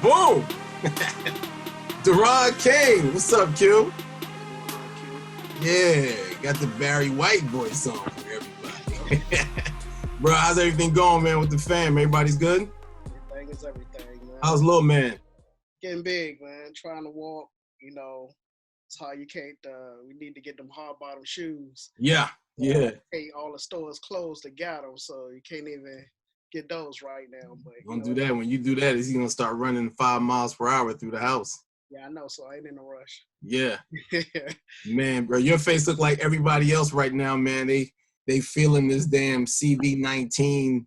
Boom! Deron A, what's up, Q? Yeah, got the Barry White voice on for everybody. Bro, how's everything going, man, with the fam? Everybody's good? Everything is everything, man. How's little man? Getting big, man. Trying to walk, it's how you can't, we need to get them hard bottom shoes. Yeah. All the stores closed to get them, so you can't even get those right now. But Don't do that. When you do that, he's going to start running 5 miles per hour through the house. Yeah, I know, so I ain't in a rush. Yeah. Man, bro, your face look like everybody else right now, man. They feeling this damn COVID-19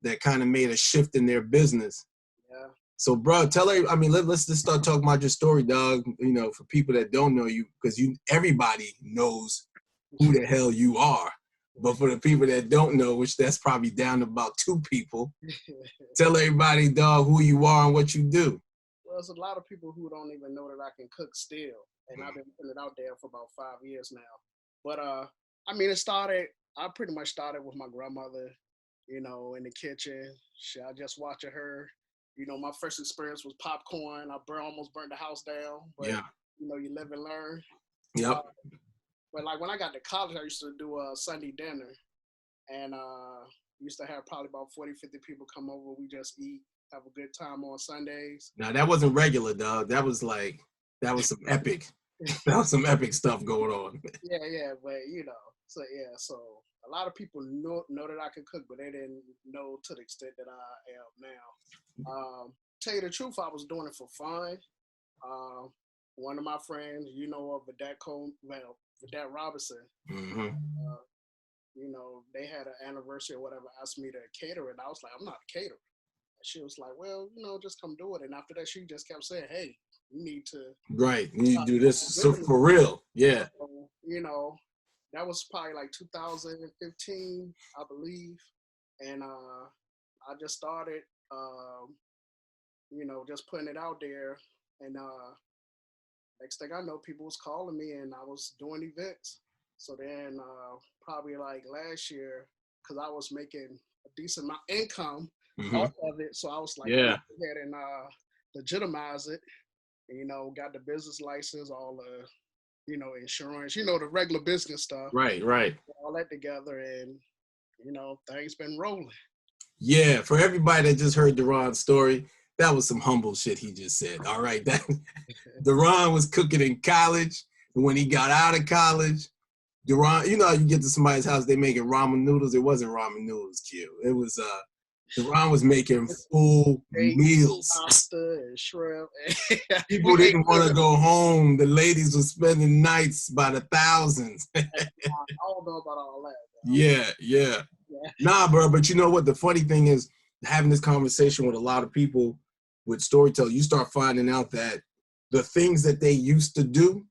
that kind of made a shift in their business. Yeah. So, bro, let's just start talking about your story, dog. You know, for people that don't know you, because everybody knows who the hell you are. But for the people that don't know, which that's probably down to about 2 people, tell everybody, dog, who you are and what you do. Well, there's a lot of people who don't even know that I can cook still, and I've been putting it out there for about 5 years now. But I pretty much started with my grandmother, in the kitchen. I just watching her. My first experience was popcorn. I almost burned the house down, but Yeah. You live and learn. Yep. But like when I got to college, I used to do a Sunday dinner, and used to have probably about 40, 50 people come over. We just eat, have a good time on Sundays. Now that wasn't regular, dog. That was some epic. That was some epic stuff going on. Yeah, but so a lot of people know that I can cook, but they didn't know to the extent that I am now. Tell you the truth, I was doing it for fun. One of my friends, Frat Robinson, Mm-hmm. they had an anniversary or whatever, asked me to cater, and I was like, I'm not a caterer. And she was like, well, just come do it. And after that, she just kept saying, hey, you need to. Right, you need to do this so for real. Yeah. So, that was probably like 2015, I believe. And I just started, just putting it out there. And next thing I know, people was calling me and I was doing events. So then probably like last year, because I was making a decent amount of income off of it. So I was like, yeah, go ahead and legitimize it. And, got the business license, all the insurance, the regular business stuff. Right. All that together, and things been rolling. Yeah, for everybody that just heard Deron's story, that was some humble shit he just said. All right, that Deron was cooking in college, and when he got out of college, Deron, you get to somebody's house, they making ramen noodles. It wasn't ramen noodles, Q. It was Deron was making full meals. Pasta and shrimp. People didn't want to go home. The ladies were spending nights by the thousands. I don't know about all that. Yeah. Nah, bro, but you know what? The funny thing is, having this conversation with a lot of people with storytelling, you start finding out that the things that they used to do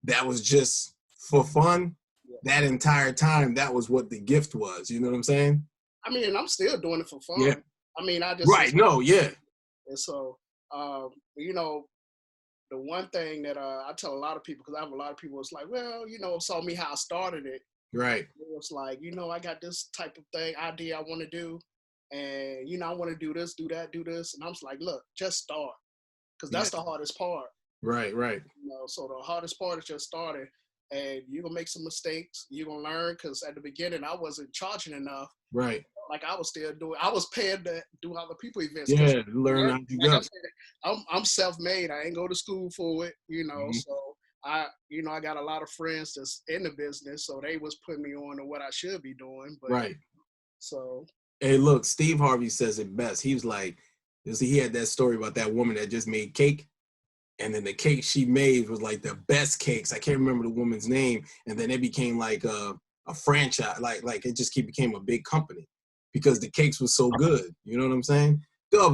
that was just for fun, that entire time, that was what the gift was. You know what I'm saying? I mean, I'm still doing it for fun. Yeah. I mean, I just... Right, no, yeah. And so, the one thing that I tell a lot of people, because I have a lot of people, it's like, well, saw me how I started it. Right. It was like, I got this type of idea I want to do. And, I want to do this, do that, do this. And I'm just like, look, just start. Because that's the hardest part. Right. So the hardest part is just starting. And you're going to make some mistakes. You're going to learn, because at the beginning, I wasn't charging enough. Right. Like I was paying to do other people events. Yeah, learn how to go. Like I'm self-made. I ain't go to school for it, so I got a lot of friends that's in the business, so they was putting me on to what I should be doing. But, right. So. Hey, look, Steve Harvey says it best. He was like, he had that story about that woman that just made cake. And then the cake she made was like the best cakes. I can't remember the woman's name. And then it became like a franchise. Like it just became a big company because the cakes was so good. You know what I'm saying?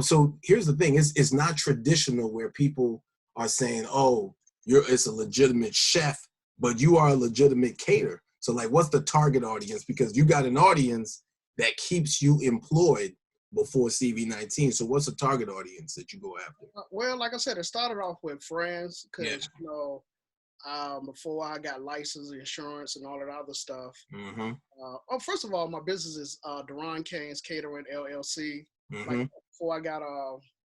So here's the thing. It's not traditional where people are saying, oh, it's a legitimate chef, but you are a legitimate caterer. So like, what's the target audience? Because you got an audience that keeps you employed before COVID-19. So what's the target audience that you go after? Well, like I said, it started off with friends because, before I got license, insurance, and all that other stuff. First of all, my business is DCains Catering LLC. Like before I got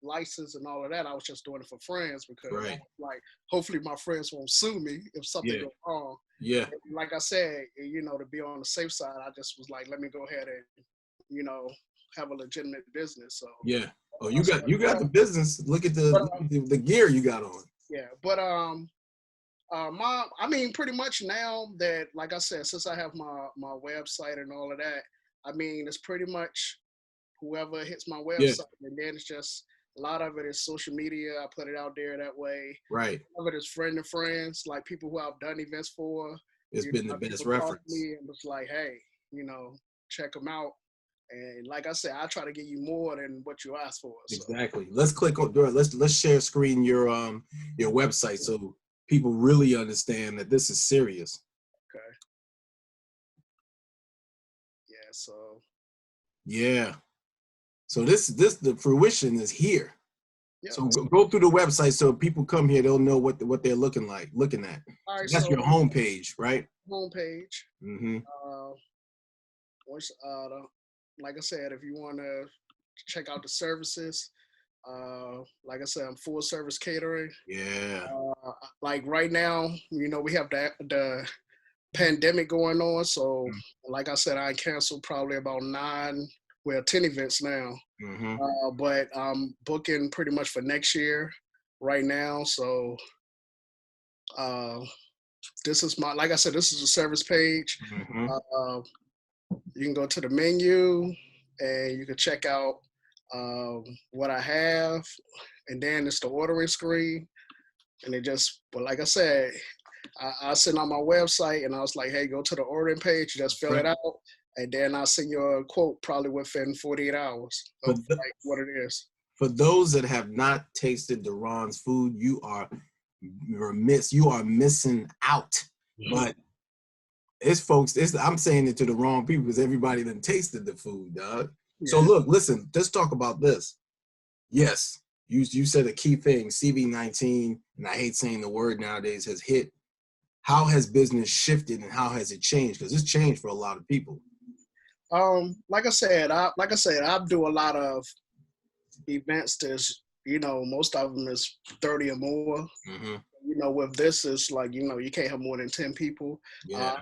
license and all of that. I was just doing it for friends because I Right. was like, hopefully my friends won't sue me if something Yeah. goes wrong. Yeah. And like I said, to be on the safe side, I just was like, let me go ahead and, have a legitimate business. So Yeah. Oh, I you got started, the business. Look at but the gear you got on. yeah, but I mean, pretty much now that, like I said, since I have my website and all of that, I mean, it's pretty much whoever hits my Yeah. website, and then it's just a lot of it is social media. I put it out there that way. Right. Some of it is friend to friends, like people who I've done events for. It's been the best People call reference. me and was like, hey, check them out. And like I said, I try to give you more than what you asked for. So. Exactly. Let's click on Dora. Let's share screen your website so people really understand that this is serious. Okay. Yeah. So. Yeah. So the fruition is here. Yeah. So go through the website so people come here, they'll know what they're looking at. All So right. that's So your homepage, right? homepage. Mm-hmm. Once, like I said, if you want to check out the services, like I said, I'm full service catering. Yeah. Like right now, we have the pandemic going on. So, like I said, I canceled probably about 10 events now. Mm-hmm. But I'm booking pretty much for next year right now. So, this is like I said, this is a service page. Mm-hmm. You can go to the menu and you can check out what I have, and then it's the ordering screen. And but like I said, I sent on my website and I was like, hey, go to the ordering page, just fill it out, and then I'll send you a quote probably within 48 hours of like what it is. For those that have not tasted Deron's food, you are remiss. You are missing out. But I'm saying it to the wrong people because everybody done tasted the food, dog. Yeah. So look, listen, let's talk about this. Yes, you said a key thing, COVID-19, and I hate saying the word nowadays, has hit. How has business shifted and how has it changed? Because it's changed for a lot of people. Like I said, I do a lot of events that's, most of them is 30 or more. Mm-hmm. With this, it's like, you can't have more than 10 people. Yeah.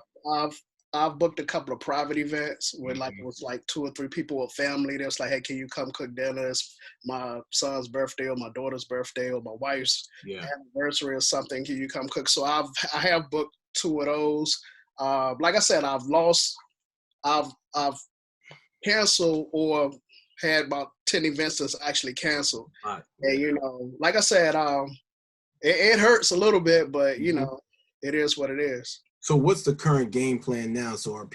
I've booked a couple of private events where like it was like 2 or 3 people with family. They was like, hey, can you come cook dinner? It's my son's birthday or my daughter's birthday or my wife's anniversary or something. Can you come cook? So I have booked 2 of those. Like I said, I've canceled or had about 10 events that's actually canceled. Right. And like I said, it hurts a little bit, but it is what it is. So what's the current game plan now? So are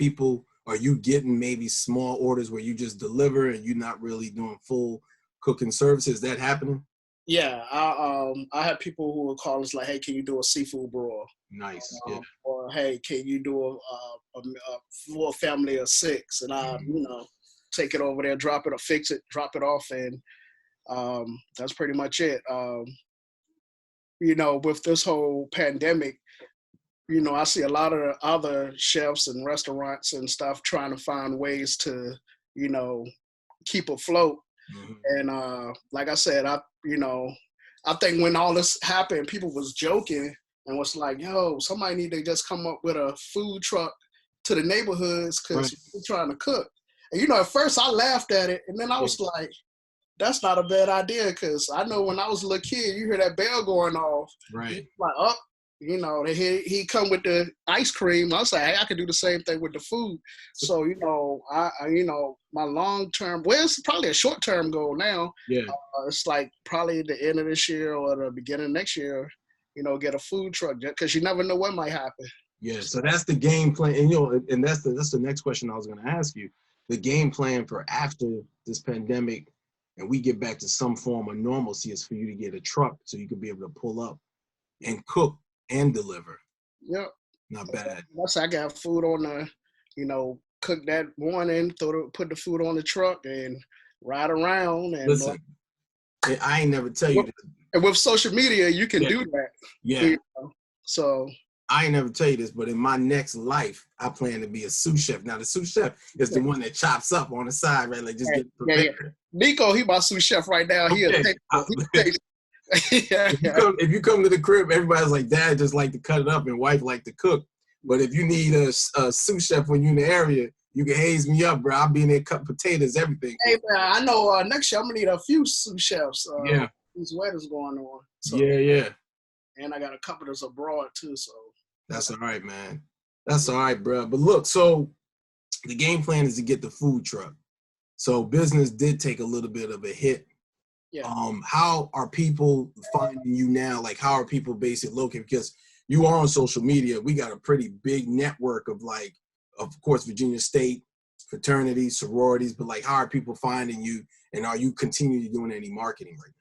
you getting maybe small orders where you just deliver and you're not really doing full cooking services? Is that happening? Yeah, I have people who will call us like, hey, can you do a seafood broil? Nice. Or hey, can you do for a family of 6? And I, take it over there, drop it or fix it, drop it off, and that's pretty much it. With this whole pandemic, I see a lot of other chefs and restaurants and stuff trying to find ways to, keep afloat. Mm-hmm. And like I said, I think when all this happened, people was joking and was like, yo, somebody need to just come up with a food truck to the neighborhoods because we're trying to cook. And, at first I laughed at it, and then I was like, that's not a bad idea, because I know when I was a little kid, you hear that bell going off. Right. Like, oh, he come with the ice cream. I was like, hey, I could do the same thing with the food. So, I my long-term, well, it's probably a short-term goal now. Yeah. It's like probably the end of this year or the beginning of next year, get a food truck, because you never know what might happen. Yeah. So that's the game plan. And, and that's the next question I was going to ask you. The game plan for after this pandemic and we get back to some form of normalcy is for you to get a truck so you can be able to pull up and cook and deliver. Yep. Not bad. Once I got food on cook that morning, put the food on the truck and ride around. And listen, I ain't never tell you this. And with social media, you can do that. Yeah. So I ain't never tell you this, but in my next life, I plan to be a sous chef. Now, the sous chef is the one that chops up on the side, right? Like just get prepared. Yeah. Nico, he my sous chef right now. He Okay. If you come to the crib, everybody's like, Dad just like to cut it up and wife like to cook. But if you need a sous chef when you're in the area, you can haze me up, bro. I'll be in there cutting potatoes, everything. Hey, man, I know next year I'm going to need a few sous chefs. Yeah. These weddings going on. So, yeah. And I got a couple that's abroad, too. So that's all right, man. That's all right, bro. But look, so the game plan is to get the food truck. So business did take a little bit of a hit. Yeah. How are people finding you now? Like, how are people basically located? Because you are on social media. We got a pretty big network of, like, of course, Virginia State fraternities, sororities, but like, how are people finding you? And are you continuing doing any marketing right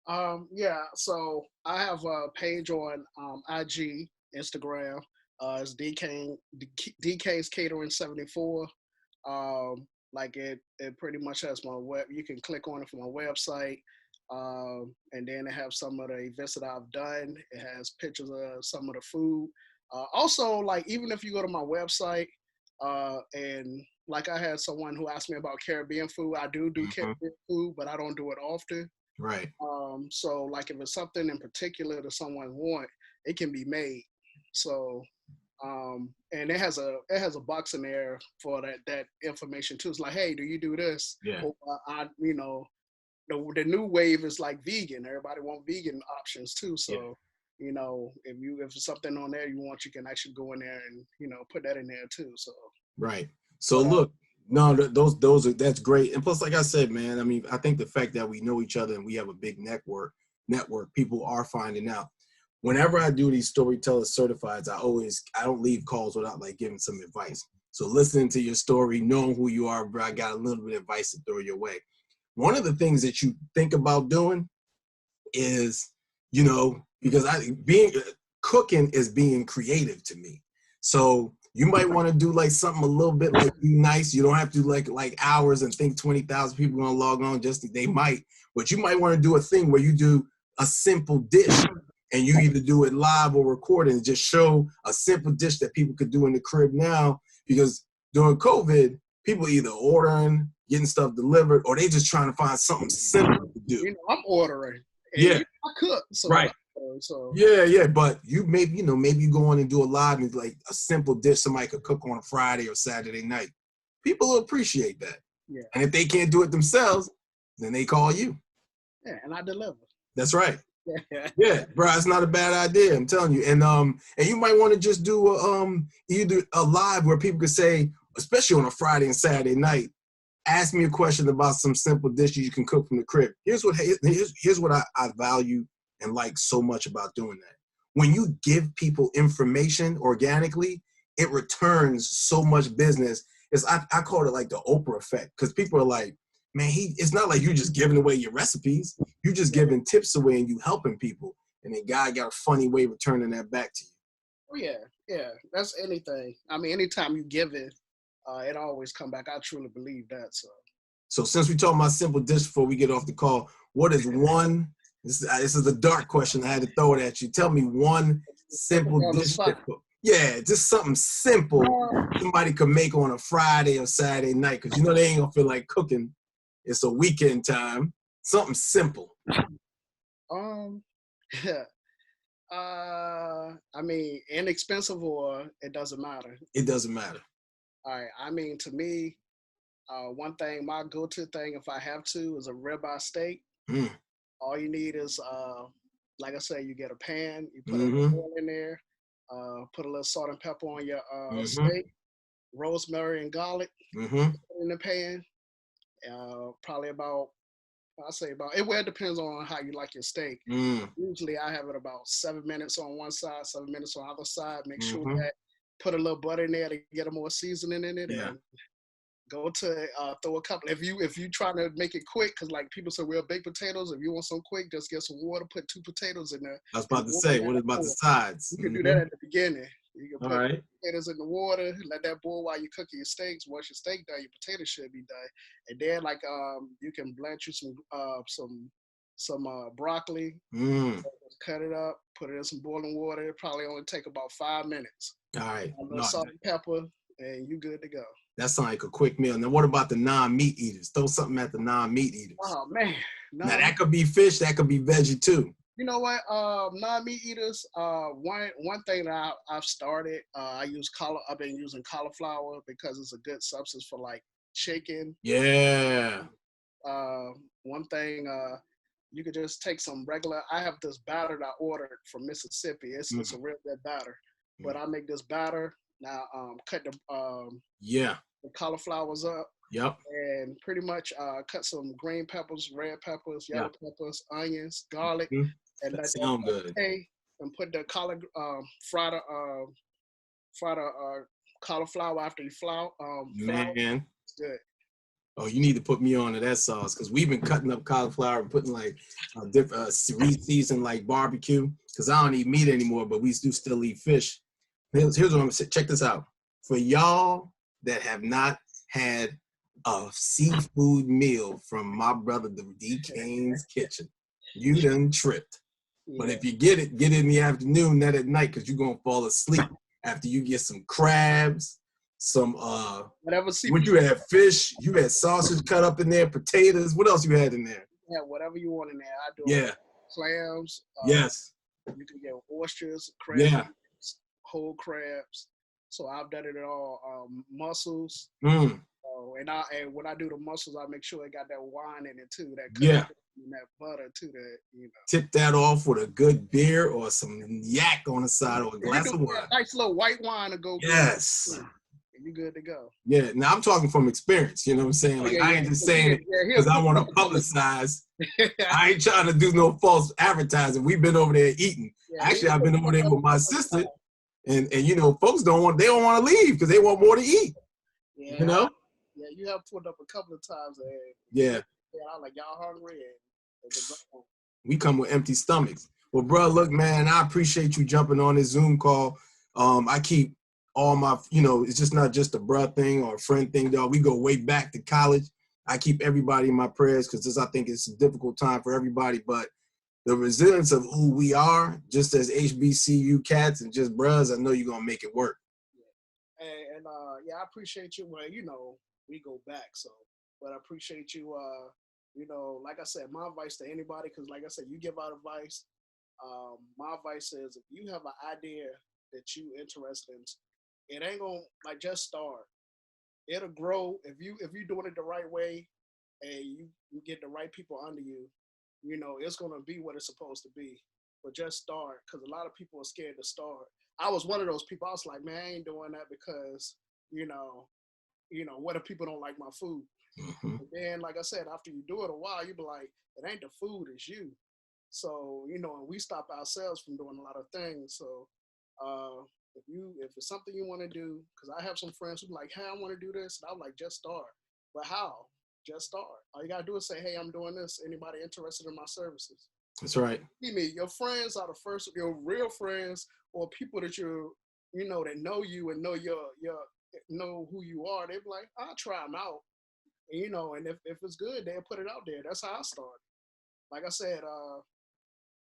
now? Yeah. So I have a page on IG, Instagram. It's DCains Catering 74. Like it pretty much has my web. You can click on it from my website. And then it have some of the events that I've done. It has pictures of some of the food. Also, like, even if you go to my website, and like I had someone who asked me about Caribbean food. I do Caribbean food, but I don't do it often. Right. So like if it's something in particular that someone want, it can be made. So and it has a box in there for that information too. It's like, hey, do you do this? Yeah. Or, the new wave is like vegan. Everybody want vegan options too. So, if it's something on there you want, you can actually go in there and, put that in there too. So. Right. So look, no, that's great. And plus, like I said, man, I mean, I think the fact that we know each other and we have a big network, people are finding out. Whenever I do these storyteller certifieds, I don't leave calls without like giving some advice. So listening to your story, knowing who you are, bro, I got a little bit of advice to throw your way. One of the things that you think about doing is, because cooking is being creative to me. So you might want to do like something a little bit like be nice. You don't have to like hours and think 20,000 people are gonna log on. They might, but you might want to do a thing where you do a simple dish and you either do it live or record it and just show a simple dish that people could do in the crib now. Because during COVID, people either ordering, getting stuff delivered, or they just trying to find something simple to do. I'm ordering. Yeah. I cook. So right. So yeah, but you maybe you go on and do a live and like a simple dish somebody could cook on a Friday or Saturday night. People will appreciate that. Yeah. And if they can't do it themselves, then they call you. Yeah, and I deliver. That's right. Yeah, bro, it's not a bad idea. I'm telling you. And you might want to just do either a live where people could say, especially on a Friday and Saturday night, ask me a question about some simple dishes you can cook from the crib. Here's what I value and like so much about doing that. When you give people information organically, it returns so much business. I call it like the Oprah effect, because people are like, man, it's not like you just giving away your recipes. You just giving tips away and you helping people. And then God got a funny way of returning that back to you. Oh, yeah. That's anything. I mean, anytime you give it, it always come back. I truly believe that. So since we talking about simple dish before we get off the call, what is one, this is a dark question, I had to throw it at you. Tell me one simple dish. Yeah, just something simple somebody could make on a Friday or Saturday night, because they ain't gonna feel like cooking. It's a weekend time. Something simple. I mean, inexpensive, or it doesn't matter? It doesn't matter. All right. I mean, to me, one thing, my go-to thing, if I have to, is a ribeye steak. All you need is, like I say, you get a pan, you put a little oil in there, put a little salt and pepper on your steak, rosemary and garlic in the pan. Probably about, it depends on how you like your steak. Usually I have it about 7 minutes on one side, 7 minutes on the other side. Make sure that put a little butter in there to get a more seasoning in it. Yeah. And go to throw a couple. If you trying to make it quick, because like people say, well, baked potatoes. If you want some quick, just get some water. Put 2 potatoes in there. I was about to say, what about the sides? You can do that at the beginning. You can put potatoes in the water, let that boil while you're cooking your steaks. Once your steak done, your potatoes should be done. And then you can blanch you some broccoli, cut it up, put it in some boiling water. It probably only take about 5 minutes. All right. A little salt and pepper, and you good to go. That sounds like a quick meal. Now, what about the non-meat eaters? Throw something at the non-meat eaters. Oh man. Now that could be fish, that could be veggie too. You know what? Non-meat eaters. One thing that I've started. I've been using cauliflower because it's a good substance for like chicken. Yeah. One thing. You could just take some regular. I have this batter that I ordered from Mississippi. It's a real good batter. But I make this batter now. Cut the cauliflowers up. Yep. And pretty much cut some green peppers, red peppers, yellow peppers, onions, garlic, and that sound good. And put the fry the cauliflower after you flour. Man, it's good. Oh, you need to put me on to that sauce because we've been cutting up cauliflower and putting like different season like barbecue because I don't eat meat anymore, but we do still eat fish. Here's what I'm gonna say. Check this out. For y'all that have not had a seafood meal from my brother, the DCains Kitchen, you done tripped. But if you get it in the afternoon, not at night, because you're gonna fall asleep after you get some crabs, some whatever seafood. What you had, fish, you had sausage cut up in there, potatoes. What else you had in there? Yeah, whatever you want in there. I do clams. Yes. You can get oysters, crabs, whole crabs. So I've done it all. Mussels. And when I do the mussels, I make sure it got that wine in it too. That and that butter too. That Tip that off with a good beer or some yak on the side or a glass of wine. Nice little white wine to go. Yes. Good. And you good to go. Yeah. Now I'm talking from experience. You know what I'm saying? Like I ain't just saying it because I want to publicize. I ain't trying to do no false advertising. We've been over there eating. Actually, I've been over there with my sister, and folks don't want to leave because they want more to eat. Yeah. You know. Yeah, you have pulled up a couple of times. And I'm like, y'all hungry? And we come with empty stomachs. Well, bro, look, man, I appreciate you jumping on this Zoom call. I keep all my, it's just not just a bro thing or a friend thing, dog. We go way back to college. I keep everybody in my prayers because I think it's a difficult time for everybody. But the resilience of who we are, just as HBCU cats and just bros, I know you're going to make it work. And I appreciate you. Well, we go back, but I appreciate you. Like I said, my advice to anybody, because like I said, you give out advice. My advice is if you have an idea that you interested in, it ain't gonna just start. It'll grow if you're doing it the right way, and you get the right people under you. It's gonna be what it's supposed to be. But just start, because a lot of people are scared to start. I was one of those people. I was like, man, I ain't doing that because what if people don't like my food? Mm-hmm. And then, like I said, after you do it a while, you be like, it ain't the food, it's you. So, and we stop ourselves from doing a lot of things. So, if it's something you want to do, because I have some friends who be like, hey, I want to do this. And I'm like, just start. But how? Just start. All you got to do is say, hey, I'm doing this. Anybody interested in my services? That's right. Your friends are the first, your real friends or people that that know you and know know who you are. They be like, I'll try them out. And if it's good, they'll put it out there. That's how I started. Like I said,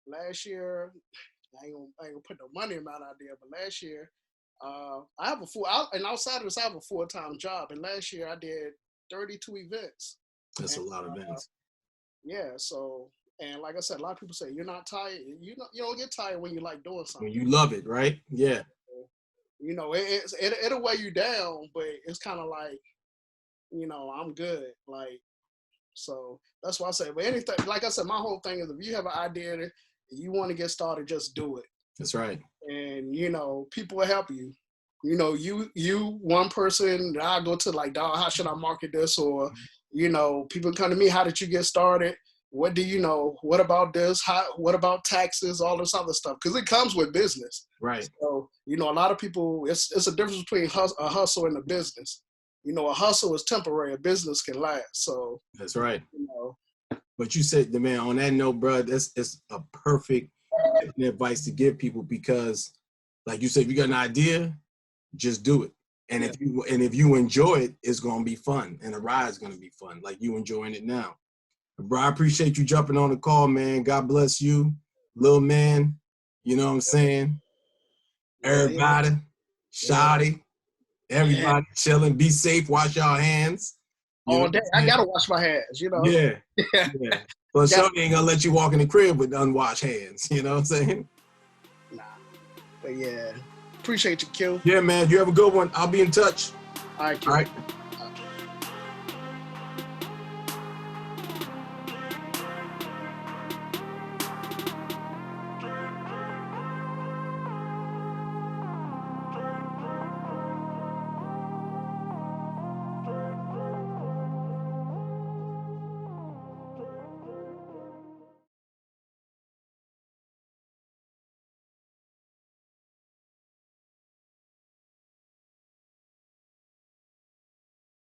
last year, I ain't gonna put no money amount out there, but last year, I have and outside of this, I have a full-time job. And last year I did 32 events. That's a lot of events. Yeah. So, and like I said, a lot of people say, you're not tired. You don't get tired when you like doing something. When you love it, right? Yeah. It'll weigh you down, but it's kind of like, I'm good. Like, so that's why I say, but anything, like I said, my whole thing is if you have an idea that you want to get started, just do it. That's right. And, people will help you. You one person, I go to like, dog, how should I market this? Or, people come to me, how did you get started? What do you know? What about this? What about taxes? All this other stuff. Because it comes with business. Right. So, a lot of people, it's a difference between a hustle and a business. A hustle is temporary. A business can last. So that's right. But you said, man, on that note, bro, it's a perfect advice to give people because, like you said, if you got an idea, just do it. And if you enjoy it, it's gonna be fun, and the ride's gonna be fun, like you enjoying it now. Bro, I appreciate you jumping on the call, man. God bless you. little man, you know what I'm saying? Everybody, shoddy, everybody chilling. Be safe, wash your hands. All day. I gotta wash my hands, you know. Yeah. Yeah. Well, Shorty ain't gonna let you walk in the crib with unwashed hands, you know what I'm saying? Nah. But yeah. Appreciate you, Q. Yeah, man. You have a good one. I'll be in touch. All right, Q. All right.